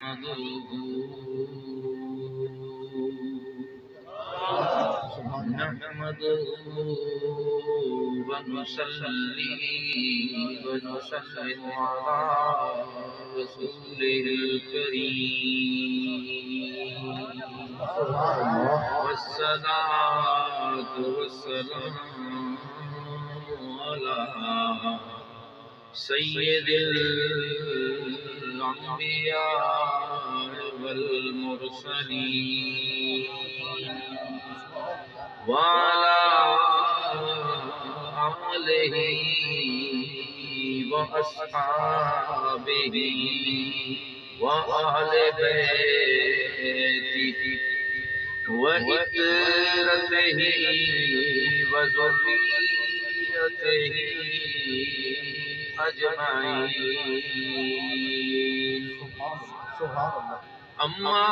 نحمده ونصلي ونسلم على رسوله الكريم والصلاة والسلام على سيد الأنبياء والمرسلين وعلى آله وأصحابه وأهل بيته وإترته وذريته أجمعين. أما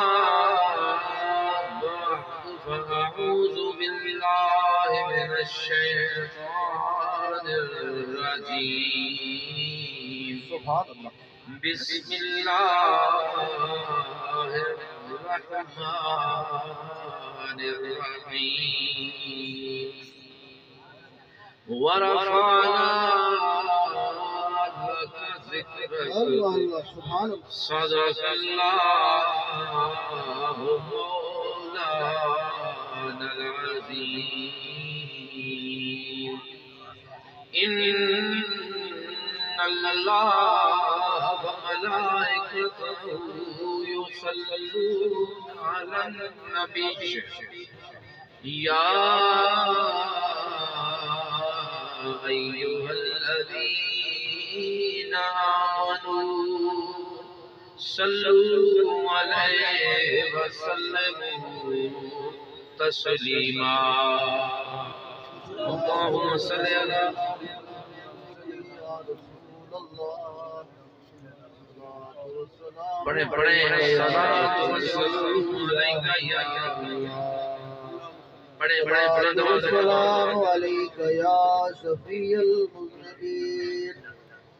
بعد فأعوذ بالله من الشيطان الرجيم. بسم الله الرحمن الرحيم. ورفعنا لك ذكرك. صدق الله مولانا العظيم. إن الله وملائكته يصلون على النبي يا أيها الذين آمنوا صلوا عليه وسلموا تسليما. اللهم صل على بڑے بڑے صلوات و سلام علیکہ یا بڑے بڑے السلام علیکہ یا شفیع المذنبین.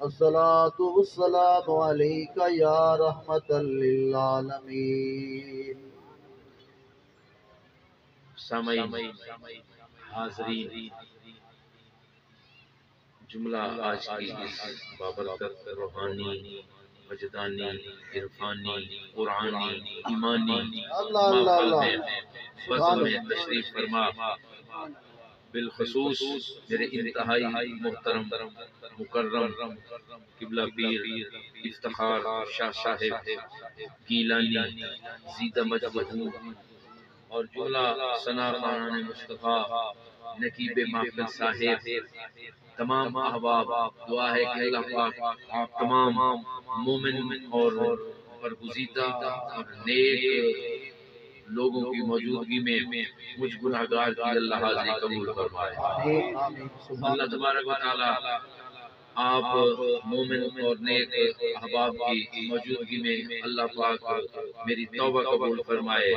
الصلاة والسلام علیکہ یا رحمت للعالمین. سامعین حاضرین، جملہ آج کی اس بابرکت روحانی وجدانی عرفانی قرآنی ایمانی محفل میں بزم میں تشریف فرما بالخصوص میرے انتہائی محترم مکرم قبلہ پیر افتخار شاہ صاحب گیلانی زیدہ مجدہ اور جملہ ثنا خانان مصطفیٰ نقیب محفل صاحب، تمام احباب، دعا ہے کہ اللہ پاک آپ تمام مومن اور برگزیدہ اور نیک لوگوں کی موجودگی میں مجھ گناہگار کی اللہ حاضری قبول فرمائے. اللہ تبارک و تعالی آپ مومن اور نیک احباب کی موجودگی میں اللہ پاک میری توبہ قبول فرمائے.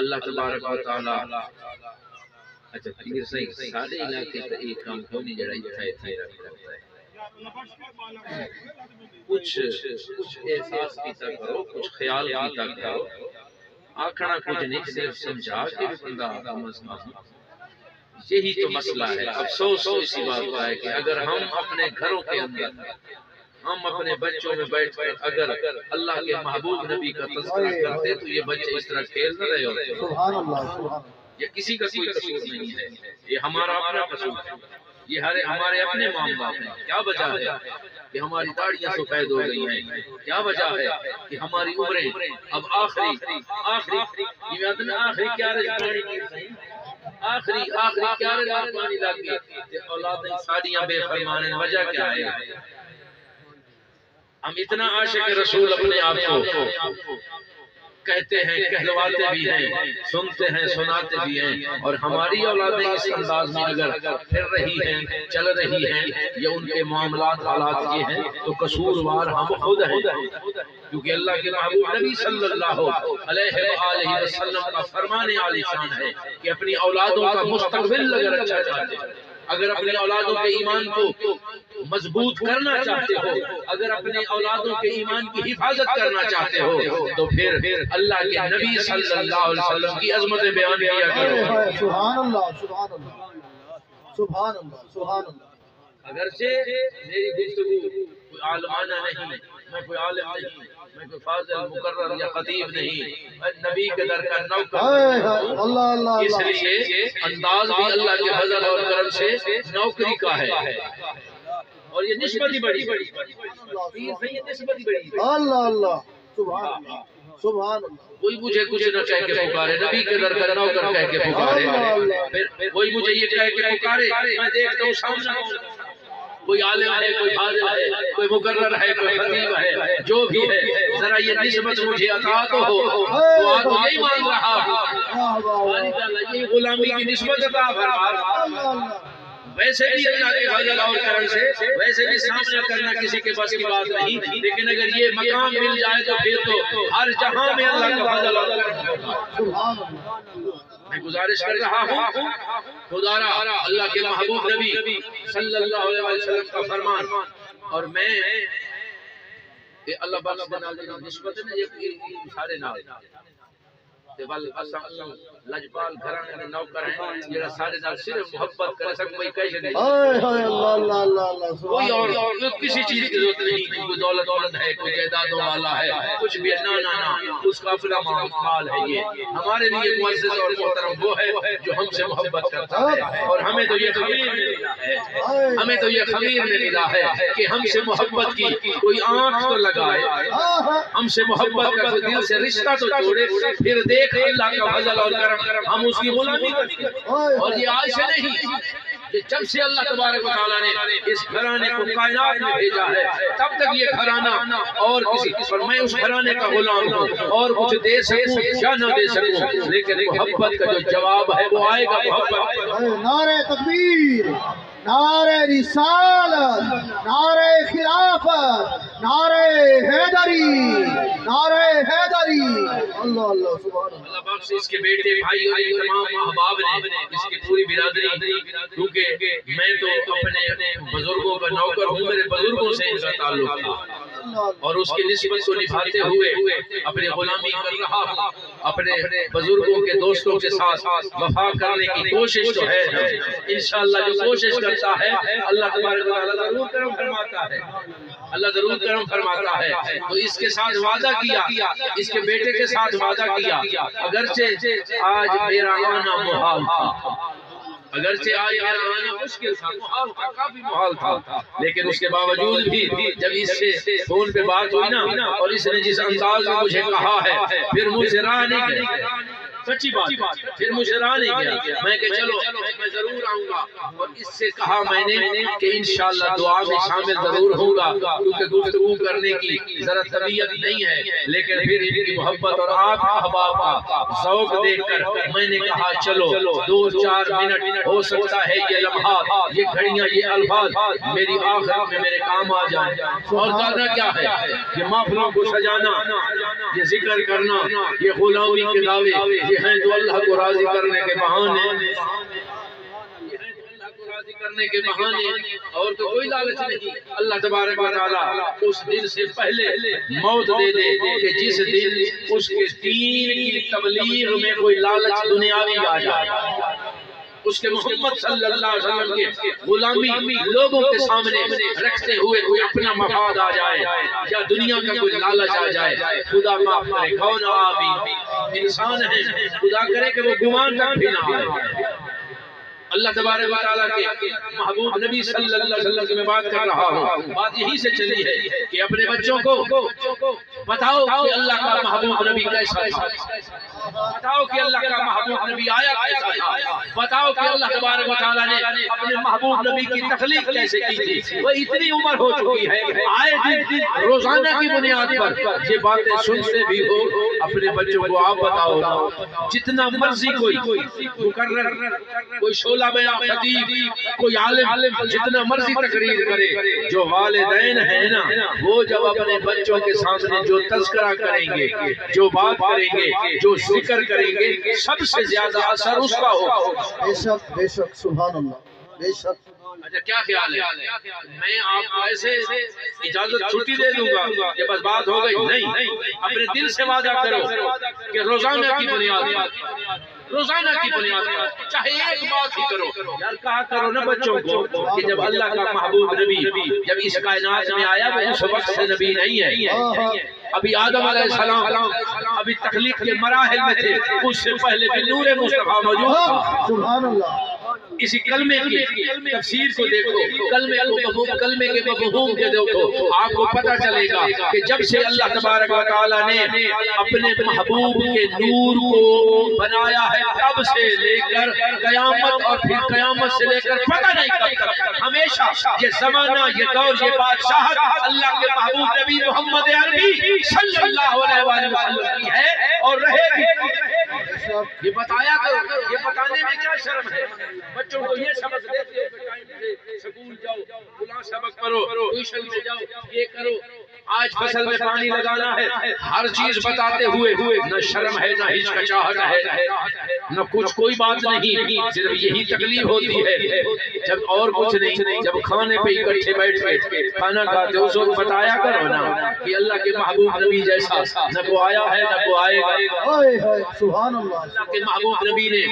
اللہ تبارک و تعالی اچھا پیر صحیح سارے علاقے کا ایک کام ہونے جڑا اٹھائے تھے رکھتا ہے. کچھ احساس کیتا کرو، کچھ خیال کیتا کرو. آکھنا کچھ نہیں، صرف سمجھا کے بندہ مزمہ. یہی تو مسئلہ ہے. افسوس اسی بات کا ہے کہ اگر ہم اپنے گھروں کے اندر ہم اپنے بچوں میں بیٹھ کر اگر اللہ کے محبوب نبی کا تذکرہ کرتے تو یہ بچے اس طرح کھیل نہ رہے ہوتے. سبحان اللہ. یہ کسی کا کوئی قصور نہیں ہے، یہ ہمارا اپنا قصور ہے. یہ ہمارے اپنے معاملات ہیں. کیا وجہ ہے کہ ہماری داڑیاں سفید ہو گئی ہیں؟ کیا وجہ ہے کہ ہماری عمریں اب آخری کیا پانی لگی اولادیں ساڑیاں بے فرمان. وجہ کیا ہے؟ ہم اتنا عاشق رسول اپنے آپ کو کہتے ہیں، کہلواتے بھی ہیں، سنتے ہیں، سناتے بھی ہیں، اور ہماری اولادیں اس انداز میں اگر پھر رہی ہیں، چل رہی ہیں، یا ان کے معاملات حالات یہ ہیں تو قصوروار ہم خود ہیں. کیونکہ اللہ کے محبوب نبی صلی اللہ علیہ وآلہ وسلم کا فرمان عالی شان ہے کہ اپنی اولادوں کا مستقبل اگر اچھا چاہتے ہیں، اگر اپنی اولادوں کے ایمان کو مضبوط کرنا چاہتے ہو، اگر اپنے اولادوں کے ایمان کی حفاظت کرنا چاہتے ہو، تو پھر اللہ کے نبی صلی اللہ علیہ وسلم کی عظمت بیان کیا کرو۔ سبحان اللہ سبحان اللہ سبحان اللہ سبحان اللہ۔ اگرچہ میری گفتگو کوئی عالمانہ نہیں، میں کوئی عالم نہیں، میں کوئی فاضل مقرر یا خطیب نہیں، میں نبی کے در کا نوکر ہوں۔ اللہ اللہ اس لیے انداز بھی اللہ کے فضل اور کرم سے نوکری کا ہے، اور یہ نسبت ہی بڑی یہ نسبت ہی بڑی۔ اللہ اللہ سبحان اللہ سبحان اللہ۔ کوئی مجھے کچھ نہ کہہ کے پکارے، نبی کے در کا نوکر کہہ کے پکارے، پھر کوئی مجھے یہ کہہ کے پکارے، میں دیکھتا ہوں سامنے کوئی عالم ہے، کوئی فاضل ہے، کوئی مقرر ہے، کوئی خطیب ہے، جو بھی ہے، ذرا یہ نسبت مجھے عطا تو ہو، تو آپ یہی مانگ رہا ہوں، یہ غلامی کی نسبت عطا فرما۔ ویسے بھی اللہ کے فضل اور کرم سے ویسے بھی سامنا کرنا کسی کے بس کی بات نہیں، لیکن اگر یہ مقام مل جائے تو پھر تو ہر جہاں میں اللہ کا فضل اور کرم ہوگا۔ میں گزارش کر رہا ہوں، خدا را اللہ کے محبوب نبی صلی اللہ علیہ وسلم کا فرمان، اور میں اللہ بخش بنالی نسبت ہے نا، یہ سارے نام لجپال گھرانے میں نوکر ہیں، یہ سارے نال صرف محبت کرے سک کوئی کہے نہیں، کوئی اور کسی چیز کی ضرورت نہیں، کوئی دولت ہے، کوئی جائیدادوں والا ہے، کچھ بھی نہ اس کا اپنا مال ہے۔ یہ ہمارے لیے معزز اور محترم وہ ہے جو ہم سے محبت کرتا ہے، اور ہمیں تو یہ خمیر میں ملا ہے کہ ہم سے محبت کی کوئی آنکھ تو لگائے، ہم سے محبت کا دل سے رشتہ تو جوڑے، پھر دیکھ اللہ کا فضل اور کرم ہم اس کی غلامی کرتے ہیں۔ اور یہ آج سے نہیں، کہ جب سے اللہ تبارک و تعالیٰ نے اس گھرانے کو کائنات میں بھیجا ہے، تب تک یہ گھرانہ اور کسی پر میں اس گھرانے کا غلام ہوں، اور کچھ دے سکوں یا نہ دے سکوں، لیکن محبت کا جو جواب ہے وہ آئے گا۔ محبت نعرہ تکبیر، نعرہ رسالت، نعرہ خلافت، نعرہ حیدری، نعرہ حیدری۔ اللہ اللہ سبحان اللہ۔ اللہ بخش اس کے بیٹے بھائی اور تمام احباب نے، اس کی پوری برادری، کیونکہ میں تو اپنے بزرگوں کا نوکر ہوں، میرے بزرگوں سے ان کا تعلق تھا، اور اس کی نسبت کو نبھاتے ہوئے اپنے غلامی کر رہا ہوں، اپنے بزرگوں کے دوستوں کے ساتھ وفا کرنے کی کوشش تو ہے، انشاءاللہ جو کوشش کرتا ہے اللہ تبارک و تعالیٰ ضرور کرم فرماتا ہے، اللہ ضرور کرم فرماتا ہے۔ تو اس کے ساتھ وعدہ کیا، اس کے بیٹے کے ساتھ وعدہ کیا، اگرچہ آج میرا آنا محال تھا، اگرچہ آج میرا آنا مشکل تھا، محال تھا، کافی محال تھا، لیکن اس کے باوجود بھی جب اس سے فون پہ بات ہوئی نا، اور اس نے جس انداز میں مجھے کہا ہے، پھر مجھے راہ نہیں گئی، سچی بات، پھر مجھے راہ نہیں گیا، میں کہ چلو میں ضرور آؤں گا، اور اس سے کہا میں نے کہ انشاءاللہ دعا میں شامل ضرور ہوں گا، کیونکہ گفتگو کرنے کی ذرا طبیعت نہیں ہے، لیکن پھر ان کی محبت اور آپ احباب کا ذوق دیکھ کر میں نے کہا چلو 2-4 منٹ ہو سکتا ہے یہ لمحات، یہ گھڑیاں، یہ الفاظ میری آخرت میں میرے کام آ جائیں، اور زیادہ کیا ہے یہ محفلوں کو سجانا، یہ ذکر کرنا، یہ غلامی کے دعوے، یہ ہیں تو اللہ کو راضی کرنے کے بہانے، کرنے کے بہانے، اور تو کوئی لالچ نہیں۔ اللہ تبارک و تعالیٰ اس دن سے پہلے موت دے دے کہ جس دن اس کے دین کی تبلیغ میں کوئی لالچ دنیاوی آ جائے، اس کے محمد صلی اللہ علیہ وسلم کے غلامی لوگوں کے سامنے رکھتے ہوئے کوئی اپنا مفاد آ جائے یا دنیا کا کوئی لالچ آ جائے، خدا معاف کرے، کون آمین، انسان ہے، خدا کرے کہ وہ گمان تک بھی نہ آئے۔ اللہ تبارک و تعالیٰ کے محبوب نبی صلی اللہ علیہ وسلم کی میں بات کر رہا ہوں، بات یہی سے چلی ہے کہ اپنے بچوں کو بتاؤ کہ اللہ کا محبوب نبی کیسا تھا، بتاؤ کہ اللہ کا محبوب نبی آیا کیسا تھا، بتاؤ کہ اللہ تبارک و تعالیٰ نے اپنے محبوب نبی کی تخلیق کیسے کی تھی۔ وہ اتنی عمر ہو چکی ہے، آئے دن روزانہ کی بنیاد پر یہ باتیں سنتے بھی ہو، اپنے بچوں کو آپ بتاؤ، جتنا مرضی کوئی مقرر، کوئی شعلہ بیان خطیب، کوئی عالم جتنا مرضی تقریر کرے، جو والدین ہیں نا وہ جب اپنے بچوں کے سامنے جو تذکرہ کریں گے، جو بات کریں گے، جو ذکر کریں گے، سب سے زیادہ اثر اس کا ہوگا۔ بے شک بے شک، سبحان اللہ، بے شک اچھا کیا خیال ہے؟ میں آپ کو ایسے اجازت چھٹی دے دوں گا کہ بس بات ہو گئی؟ نہیں، اپنے دل سے وعدہ کرو کہ روزانہ کی بنیاد پر چاہے ایک بات ہی کرو. یار کہا کرو نا بچوں کو کہ جب اللہ کا محبوب نبی جب اس کائنات میں آیا وہ اس وقت سے نبی نہیں ہے. ابھی آدم علیہ السلام ابھی تخلیق کے مراحل میں تھے، اس سے پہلے بھی نور مصطفیٰ موجود تھا. سبحان اللہ. اسی کلمے کی تفسیر کو دیکھو، کلمے کے مفہوم کے دیکھو، آپ کو پتہ چلے گا کہ جب سے اللہ تبارک و تعالیٰ نے اپنے محبوب کے نور کو بنایا ہے تب سے لے کر قیامت اور پھر قیامت سے لے کر پتہ نہیں کب تک ہمیشہ یہ زمانہ، یہ دور، یہ بادشاہت اللہ کے محبوب نبی محمد عربی صلی اللہ علیہ وسلم کی ہے اور رہے گی. یہ بتایا کرو، یہ بتانے میں کیا شرم ہے؟ بچوں کو یہ سبق دیتے ہو کہ ٹائم سے سکول جاؤ، فلاں سبق پڑھو، ٹیوشن میں جاؤ، یہ کرو. آج فصل میں پانی لگانا ہے، ہر چیز بتاتے ہوئے نہ شرم ہے، نہ ہچکچاہٹ ہے، نہ کچھ، کوئی بات نہیں. صرف یہی تکلیف ہوتی ہے جب اور کچھ نہیں، جب کھانے پہ اکٹھے بیٹھ کے کھانا کھاتے اس وقت بتایا کرو نا کہ اللہ کے محبوب نبی جیسا نہ کو آیا ہے نہ کو آئے گا. سبحان اللہ. اللہ کے محبوب نبی نے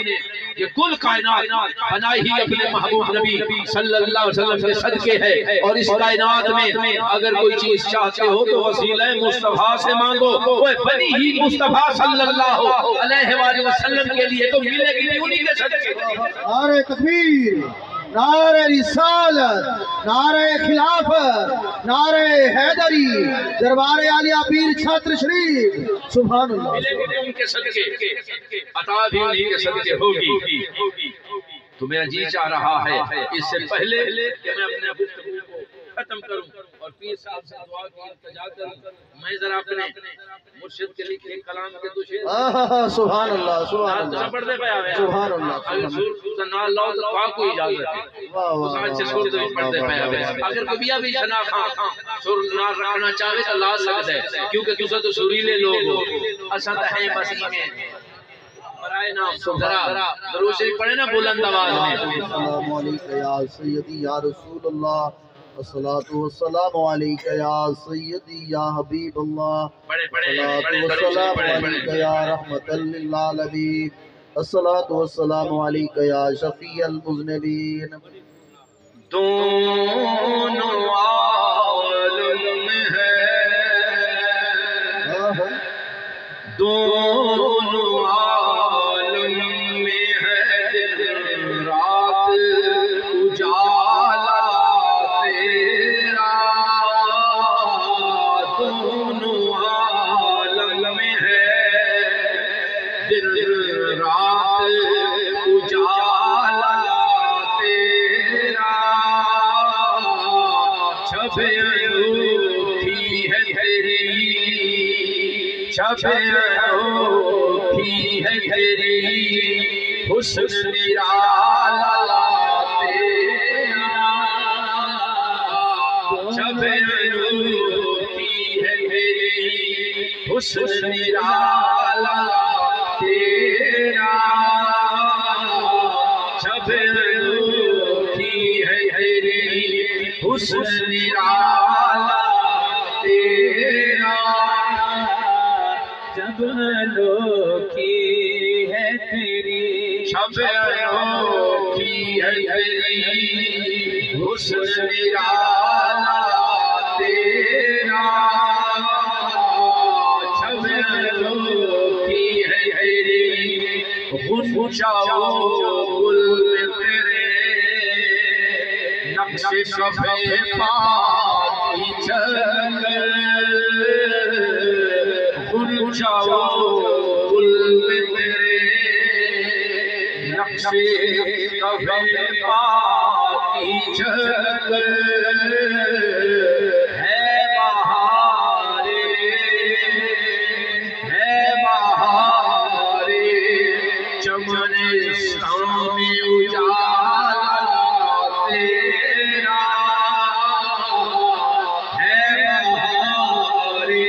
یہ کل کائنات بنائی ہی اپنے محبوب نبی صلی اللہ علیہ وسلم کے صدقے ہے. اور اس کائنات میں اگر کوئی چیز چاہتے ہو تو وسیلہ مصطفیٰ سے مانگو. وہ بنی ہی مصطفیٰ صلی اللہ علیہ وآلہ وسلم کے لیے تو ملے گی انہی کے صدقے. نعرہ تکبیر، نعرہ رسالت، نعرہ خلافت، نعرہ حیدری، دربار عالیہ پیر چھتر شریف. سبحان اللہ. ملے گی ان کے صدقے، عطا بھی انہی کے صدقے ہوگی. تو میرا جی چاہ رہا ہے اس سے پہلے کہ میں اپنے گفتگو کو ختم کروں اور پیر صاحب سے دعا کی التجا کروں، میں ذرا اپنے مرشد کے لکھے کلام کے دو شعر سبحان اللہ. سبحان اللہ. پڑھتے پہ آوے سبحان اللہ. اگر سور نال لاؤ تو پاک کو اجازت ہے. اس آج سے سور تو پڑھتے پہ آوے. اگر کبھی ابھی شنا خان سور نال رکھنا چاہے تو لا سکتا ہے، کیونکہ تسا تو سوریلے لوگ ہو، اساں تو ہیں بس میں برائے نام. ذرا درود شریف پڑھے نا بلند آواز میں. السلام علیکم یا سیدی یا رسول اللہ، الصلاۃ والسلام علیکم یا سیدی یا حبیب اللہ، الصلاۃ والسلام علیکم یا رحمت للعالمین، الصلاۃ والسلام علیکم یا شفیع المذنبین. دونوں عالم ہے، دونوں عالم میں ہے دن رات اجالا تیرا. دونوں عالم میں ہے دن رات اجالا تیرا. چھب انوکھی ہے تیری، چھب انوکھی ہے تیری حسن نرالا تیرا. چھب انوکھی ہے تیری حسن نرالا تیرا. چھب انوکھی ہے تیری حسن نرالا تیرا. جب انوکھی ہے تیری، جب انوکھی ہے تیری حسن نرالا تیرا. جب انوکھی ہے تیری غنچہ گل میں تیرے نقش صفحے پاکی چل. غنچہ گل میں تیرے نقش صفحے پاکی چل. ہے بہارے، ہے بہارے چمنستان میں اجالا تیرا. ہے بہارے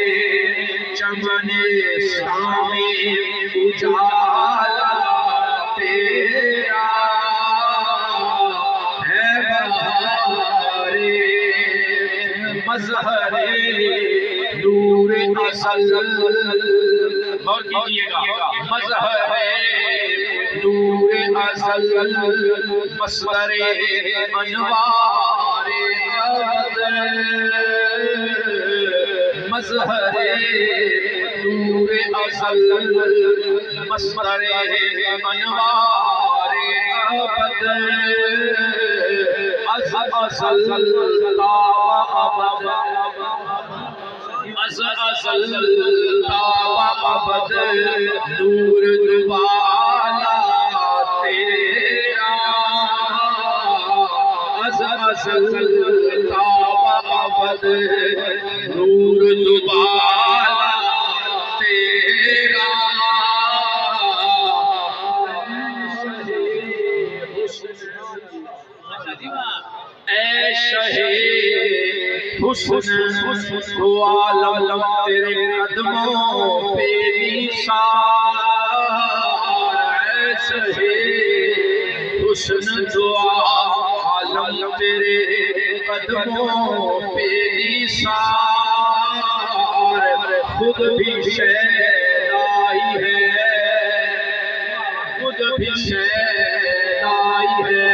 چمنستان میں اجالا تیرا. ہے مظہر نور اصل غور کیجئے گا مظہر نور اصل مصدر انوار ابد مظہر نور اصل مصدر انوار ابد اصل تاب ابد نور دوبالا تیرا اصل تاب ابد نور دوبالا تیرا اے شہید حسن تو عالم تیرے قدموں پہ نثار اے شہید حسن تو عالم تیرے قدموں پہ نثار خود بھی شیدائی ہے خود بھی شیدائی ہے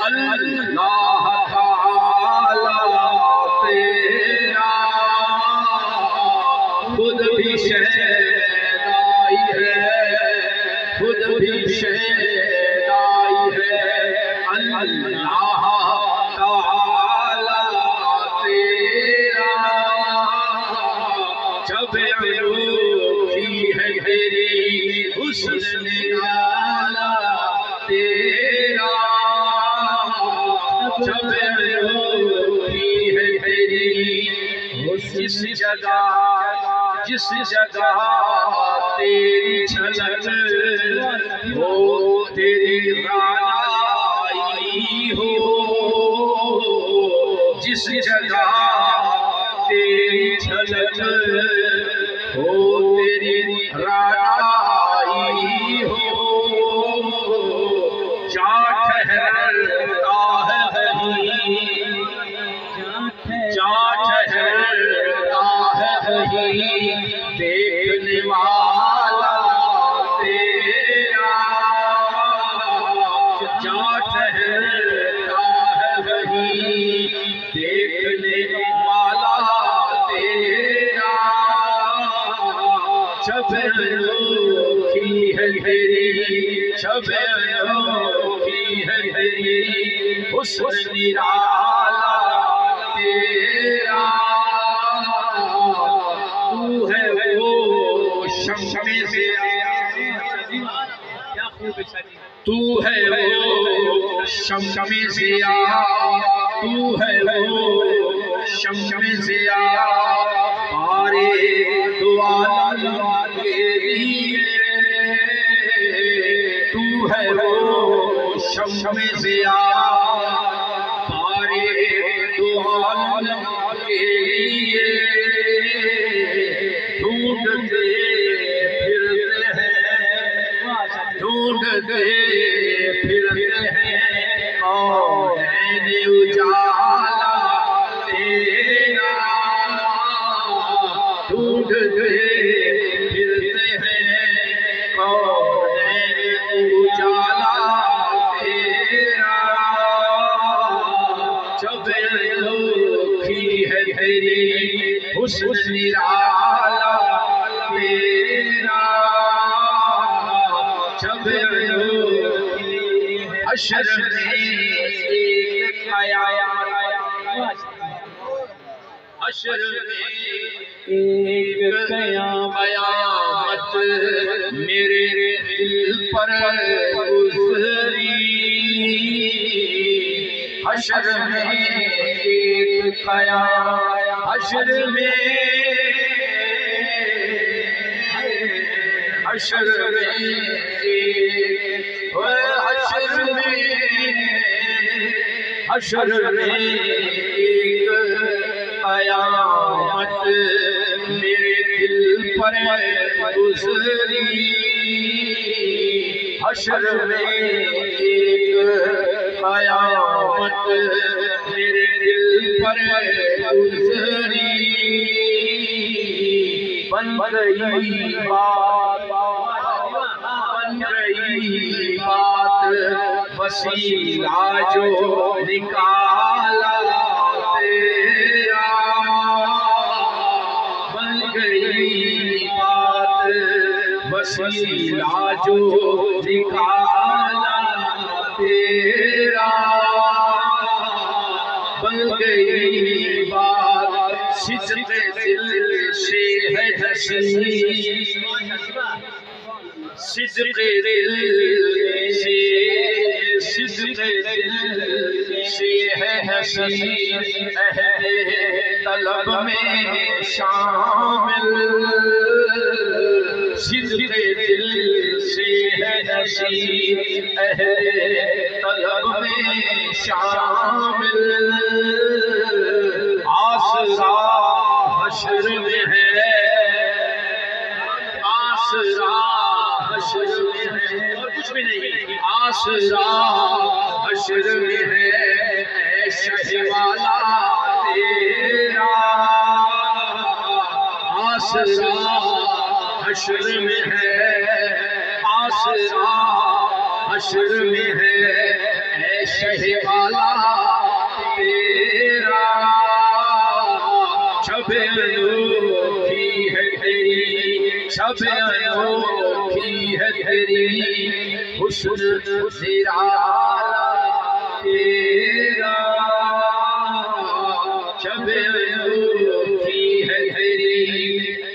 اللہ تعالی تیرا خود بھی شیدائی ہے خود بھی شیدائی ہے اللہ تعالی تیرا جب انوکھی ہے تیری حسن نرالا تیرا جب انوکھی ہے تیری جس جگہ تیری جھلک ہو تیری رانائی ہو جس جگہ تیری جھلک ہو تیری رانائی ہو جا ٹھہرتا ہے وہیں جا ٹھہرتا ہے وہیں دیکھنے والا تیرا جا ٹھہرتا ہے وہیں دیکھنے والا تیرا جب انوکھی ہے تیری جب انوکھی ہے تیری حسن نرالا تیرا تو ہے وہ شمع سے تو ہے وہ شمع سے تو ہے وہ شمع سے پارے دو عالم کے لیے تو ہے وہ شمع سے پارے دو عالم کے لیے ڈھونڈتے پھرتے ہیں ڈھونڈتے پھرتے ہیں کونین اجالا تیرا ڈھونڈتے پھرتے ہیں کونین اجالا تیرا جب انوکھی ہے تیری حسن نرالا تیرا جب انوکھی حشر میں ایک قیامت حشر میں ایک قیامت میرے دل پر گزری حشر میں ایک قیامت حشر میں حشر میں حشر میں ایک قیامت میرے دل پر گزری حشر میں ایک قیامت میرے دل پر گزری بن گئی بات، بن گئی بات، وسیلہ جو نکالا تیرا، بن گئی بات، وسیلہ جو نکالا تیرا، بن گئی بات، صدق دل سے ہے حسین، صدق دل سے، صدق دل سے ہے حسین، اہل طلب میں شامل، صدق دل سے ہے حسین، اہل طلب میں شامل، آسرا حشر میں ہے، آسرا حشر میں ہے، اور کچھ بھی نہیں، آسرا حشر میں ہے، اے شہ والا تیرا، آسرا حشر میں ہے، آسرا حشر میں ہے، اے شہ والا تیرا، شب انوکھی ہے تیری، شب انوکھی ہے تیری، حسن نرالا تیرا، شب انوکھی ہے تیری،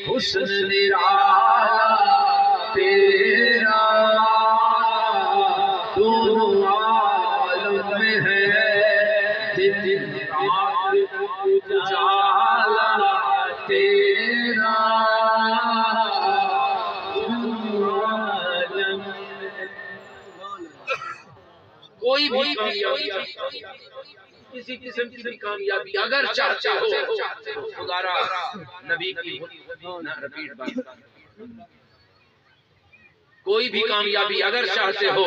حسن نرالا تیرا، دونوں عالم میں ہے دن رات اجالا تیرا، دونوں عالم میں، کوئی بھی کامیابی، کسی قسم کی بھی کامیابی اگر چاہتے ہو، خدا را نبی کی رپیٹ بات، کوئی بھی کامیابی اگر چاہتے ہو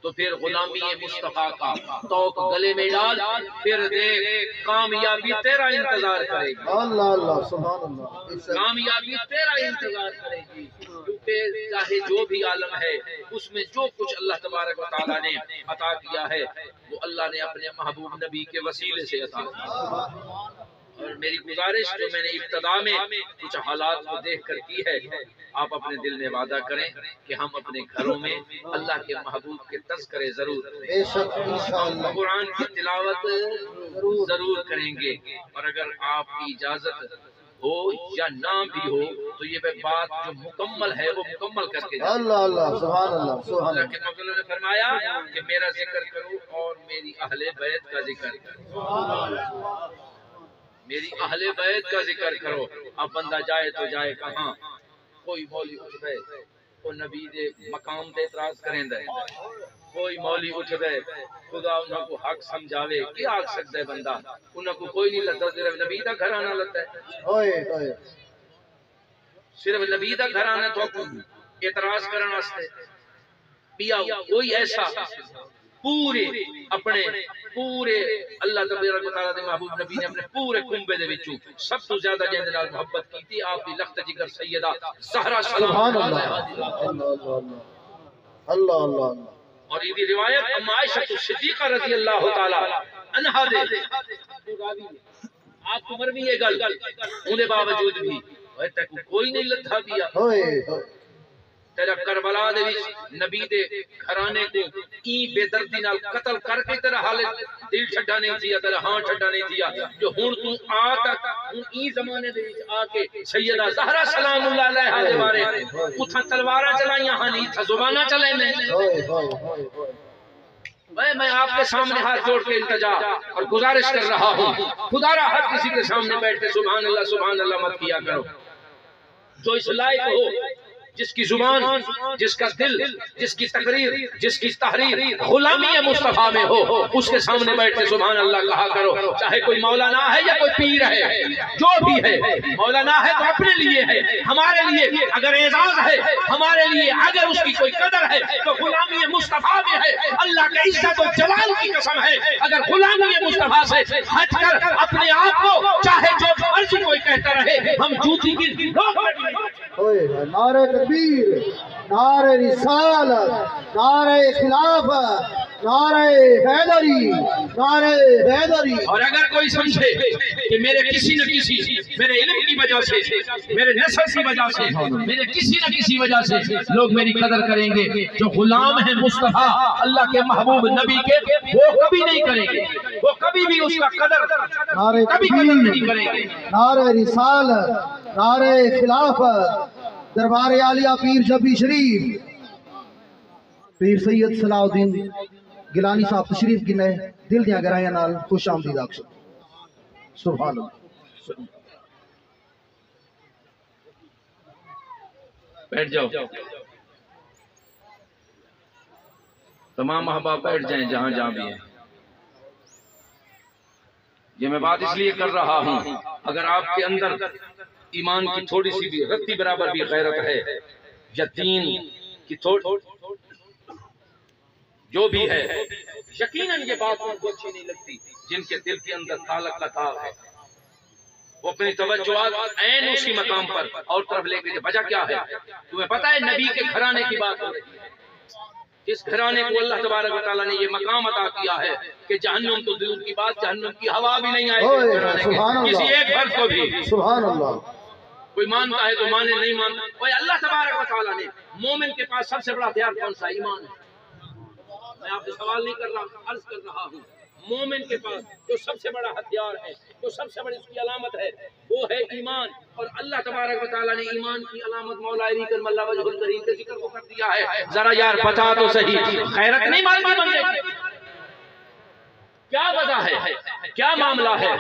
تو پھر غلامی مصطفیٰ کا توق گلے میں ڈال، پھر دیکھ کامیابی تیرا انتظار کرے گی، اللہ اللہ سبحان اللہ، کامیابی تیرا انتظار کرے گی، کیونکہ چاہے جو بھی عالم ہے اس میں جو کچھ اللہ تبارک و تعالیٰ نے عطا کیا ہے وہ اللہ نے اپنے محبوب نبی کے وسیلے سے عطا کیا، اور میری گزارش جو میں نے ابتدا میں کچھ حالات کو دیکھ کر کی ہے، آپ اپنے دل میں وعدہ کریں کہ ہم اپنے گھروں میں اللہ کے محبوب کے تذکرے ضرور کریں، بے شک انشاءاللہ، قرآن کی تلاوت ضرور کریں گے، اور اگر آپ کی اجازت ہو یا نہ بھی ہو تو یہ بات جو مکمل ہے وہ مکمل کر کے جائیں۔ اللہ اللہ سبحان اللہ سبحان اللہ اللہ، کے مولوی نے فرمایا کہ میرا ذکر کرو اور میری اہل بیت کا ذکر کرو، میری اہل بیت کا ذکر کرو۔ اب بندہ جائے تو جائے کہاں؟ کوئی مولوی اٹھ گئے وہ نبی دے مقام تے اعتراض کریں دے، کوئی مولوی اٹھ گئے خدا انہوں کو حق سمجھاوے، کیا آگ سکتا ہے بندہ؟ انہوں کو کوئی نہیں لگتا، صرف نبی دا گھر آنا لگتا ہے، ہوئے ہوئے، صرف نبی دا گھر آنا تو اعتراض کرنا واسطے پیا کوئی ایسا پورے اپنے پورے اللہ تبارک و تعالیٰ دے محبوب نبی نے اپنے پورے کنبے دے وچوں سب تو زیادہ جن نال محبت کی تھی آپ دی لخت جگر سیدہ زہرا سلام اللہ اللہ اللہ، اور یہ روایت ام عائشہ صدیقہ رضی اللہ تعالی عنہا دے آپ کو مرمی یہ گل انہیں باوجود بھی کوئی نہیں لدھا دیا، ہوئے ہوئے، تیرا کربلا دے وچ نبی دے گھرانے کو این بے دردی نال قتل کر کے تیرا حالت دل چھڈا نہیں دیا، تیرا ہاں چھڈا نہیں دیا، جو ہن تو آ تک ہن این زمانے دے وچ آ کے سیدہ زہرا سلام اللہ علیہا دے بارے اتھا تلواراں چلائیاں ہن اتھا زباناں چلے میں، ہوئے ہوئے ہوئے، میں آپ کے سامنے ہاتھ جوڑ کے التجا اور گزارش کر رہا ہوں، خدا را ہر کسی کے سامنے بیٹھ کے سبحان اللہ مت کیا کرو، جو اس لائق ہو جس کی زبان، جس کا دل، جس کی تقریر، جس کی تحریر غلامی مصطفیٰ میں ہو، اس کے سامنے بیٹھ کے سبحان اللہ کہا کرو، چاہے کوئی مولانا ہے یا کوئی پیر ہے، جو بھی ہے۔ مولانا ہے تو اپنے لیے ہے، ہمارے لیے اگر اعزاز ہے، ہمارے لیے اگر اس کی کوئی قدر ہے تو غلامی مصطفیٰ میں ہے۔ اللہ کے عزت و جلال کی قسم ہے، اگر غلامی مصطفیٰ سے ہٹ کر اپنے آپ کو چاہے جو مرضی کوئی کہتا رہے، ہم جوتی کی نعرہ تکبیر، نعرہ رسالت، نعرہ خلافت، نعرہ حیدری، نعرہ حیدری۔ اور اگر کوئی سمجھے کہ میرے کسی نہ کسی، میرے علم کی وجہ سے، میرے نسل کی وجہ سے، میرے کسی نہ کسی وجہ سے لوگ میری قدر کریں گے، جو غلام ہیں مصطفیٰ اللہ کے محبوب نبی کے، وہ کبھی نہیں کریں گے، وہ کبھی بھی اس کا قدر کبھی قدر نہیں کریں گے۔ نعرہ رسالت، نعرہ خلافت، دربار عالیہ پیر جبی شریف، پیر سید صلاح الدین گیلانی صاحب تشریف گنے، دل دیاں گرائیاں نال خوش آمدید آکھ سبحان اللہ۔ بیٹھ جاؤ، تمام احباب بیٹھ جائیں جہاں جہاں بھی ہیں۔ یہ میں بات اس لیے کر رہا ہوں، اگر آپ کے اندر ایمان کی تھوڑی سی بھی رتی برابر بھی غیرت ہے، یقین کی تھوڑی جو بھی ہے، یقیناً یہ بات ان کو اچھی نہیں لگتی جن کے دل کے اندر تعلق کا تاب ہے، وہ اپنی توجہات عین اسی مقام پر اور طرف لے کے وجہ کیا ہے؟ تمہیں پتہ ہے نبی کے گھرانے کی بات ہو رہی ہے، جس گھرانے کو اللہ تبارک و تعالیٰ نے یہ مقام عطا کیا ہے کہ جہنم تو دل کی بات، جہنم کی ہوا بھی نہیں آئے گی کسی ایک فرد کو بھی۔ سبحان اللہ۔ کوئی مانتا ہے تو مانے، نہیں مانتا کوئی۔ اللہ تبارک و تعالیٰ نے مومن کے پاس سب سے بڑا ہتھیار کون سا؟ ایمان ہے۔ میں آپ سے سوال نہیں کر رہا، عرض کر رہا ہوں، مومن کے پاس جو سب سے بڑا ہتھیار ہے، جو سب سے بڑی اس کی علامت ہے، وہ ہے ایمان۔ اور اللہ تبارک و تعالیٰ نے ایمان کی علامت مولا علی کرم اللہ وجہ الکریم کے ذکر کو کر دیا ہے۔ ذرا یار بتا تو صحیح، غیرت نہیں مانتی بندے کی؟ کیا وجہ ہے؟ کیا معاملہ ہے؟